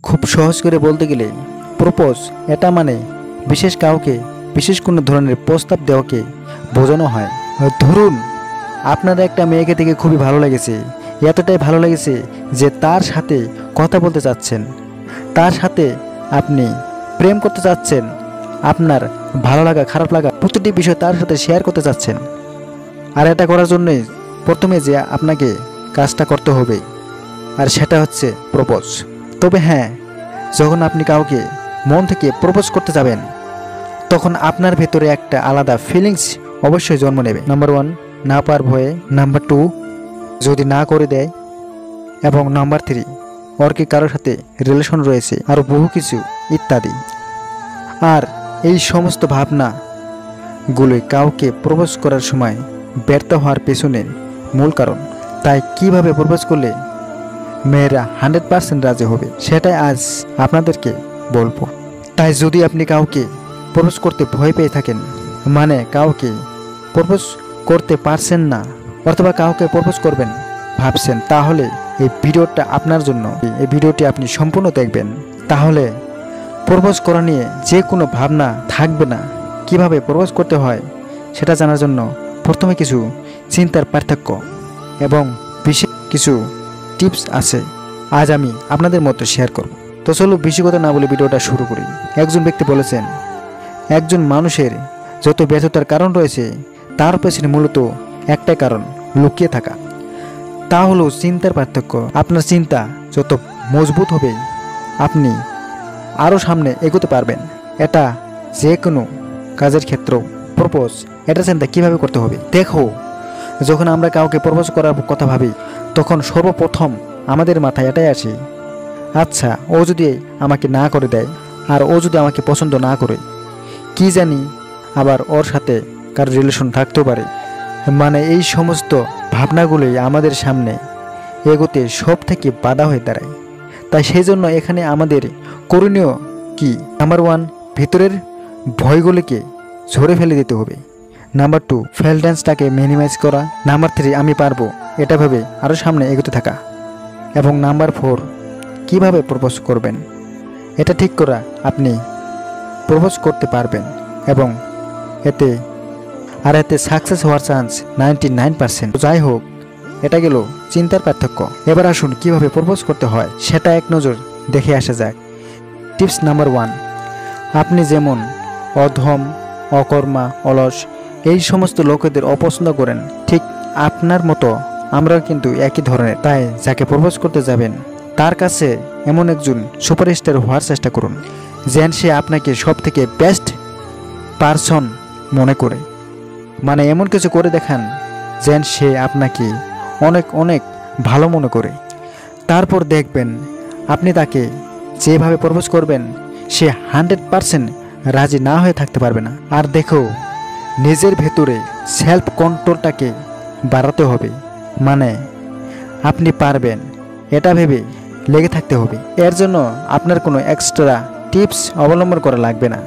খুব সহজ করে বলতে গেলে প্রপোজ এটা মানে বিশেষ কাউকে বিশেষ কোনো ধরনের প্রস্তাব দেওয়াকে বোঝানো হয়। ধরুন আপনার একটা মেয়েকে দেখে খুবই ভালো লেগেছে, এতটাই ভালো লেগেছে যে তার সাথে কথা বলতে চাচ্ছেন, তার সাথে আপনি প্রেম করতে চাচ্ছেন, আপনার ভালো লাগা খারাপ লাগা প্রতিটি বিষয় তার সাথে শেয়ার করতে চাচ্ছেন। আর এটা করার জন্যই প্রথমে যে আপনাকে কাজটা করতে হবে, আর সেটা হচ্ছে প্রপোজ। তবে হ্যাঁ, যখন আপনি কাউকে মন থেকে প্রপোজ করতে যাবেন তখন আপনার ভেতরে একটা আলাদা ফিলিংস অবশ্যই জন্ম নেবে। নাম্বার 1, না পার ভয়ে। নাম্বার 2, যদি না করে দেয়। এবং নাম্বার 3, ওর কি কারোর সাথে রিলেশন রয়েছে, আরও বহু কিছু ইত্যাদি। আর এই সমস্ত ভাবনাগুলোই কাউকে প্রপোজ করার সময় ব্যর্থ হওয়ার পেছনে মূল কারণ। তাই কিভাবে প্রপোজ করলে মেয়েরা 100% রাজি হবে সেটাই আজ আপনাদেরকে বলবো। তাই যদি আপনি কাউকে প্রপোজ করতে ভয় পেয়ে থাকেন, মানে কাউকে প্রপোজ করতে পারছেন না, অথবা কাউকে প্রপোজ করবেন ভাবছেন, তাহলে এই ভিডিওটা আপনার জন্য। এই ভিডিওটি আপনি সম্পূর্ণ দেখবেন, তাহলে প্রপোজ করা নিয়ে যে কোনো ভাবনা থাকবে না। কিভাবে প্রপোজ করতে হয় সেটা জানার জন্য প্রথমে কিছু চিন্তার পার্থক্য এবং বিশেষ কিছু টিপস আছে আজ আমি আপনাদের মধ্যে শেয়ার করব। তো চলো বেশি কথা না বলে ভিডিওটা শুরু করি। একজন ব্যক্তি বলেছেন, একজন মানুষের যত ব্যর্থতার কারণ রয়েছে তার পেছনে মূলত একটাই কারণ লুকিয়ে থাকা, তা হলো চিন্তার পার্থক্য। আপনার চিন্তা যত মজবুত হবে আপনি আরও সামনে এগোতে পারবেন। এটা যে কোনো কাজের ক্ষেত্রেও। প্রপোজ এটা চিন্তা কীভাবে করতে হবে দেখো। যখন আমরা কাউকে প্রপোজ করার কথা ভাবি তখন সর্বপ্রথম আমাদের মাথায় এটাই আসে, আচ্ছা ও যদি আমাকে না করে দেয়, আর ও যদি আমাকে পছন্দ না করে, কি জানি আবার ওর সাথে কার রিলেশন থাকতেও পারে। মানে এই সমস্ত ভাবনাগুলোই আমাদের সামনে এগোতে সব থেকে বাধা হয়ে দাঁড়ায়। তাই সেই জন্য এখানে আমাদের করণীয় কি? নাম্বার 1, ভিতরের ভয়গুলিকে ঝরে ফেলে দিতে হবে। নাম্বার 2, ফেল ড্যান্সটাকে মিনিমাইজ করা। নাম্বার 3, আমি পারবো এটা ভেবে আরও সামনে এগোতে থাকা। এবং নাম্বার 4, কিভাবে প্রপোজ করবেন এটা ঠিক করা। আপনি প্রপোজ করতে পারবেন এবং এতে সাকসেস হওয়ার চান্স 99%। যাই হোক, এটা গেল চিন্তার পার্থক্য। এবার আসুন কিভাবে প্রপোজ করতে হয় সেটা এক নজর দেখে আসা যাক। টিপস নাম্বার 1, আপনি যেমন অধম, অকর্মা, অলস এই সমস্ত লোকেদের অপছন্দ করেন, ঠিক আপনার মতো আমরাও কিন্তু একই ধরনের। তাই যাকে প্রপোজ করতে যাবেন তার কাছে এমন একজন সুপারস্টার হওয়ার চেষ্টা করুন যেন সে আপনাকে সব থেকে বেস্ট পারসন মনে করে। মানে এমন কিছু করে দেখান যেন সে আপনাকে অনেক অনেক ভালো মনে করে। তারপর দেখবেন আপনি তাকে যেভাবে প্রপোজ করবেন সে 100% রাজি না হয়ে থাকতে পারবে না। আর দেখো, নিজের ভেতরে সেলফ কন্ট্রোলটাকে বাড়াতে হবে। মানে আপনি পারবেন এটা ভেবে লেগে থাকতে হবে। এর জন্য আপনার কোনো এক্সট্রা টিপস অবলম্বন করা লাগবে না।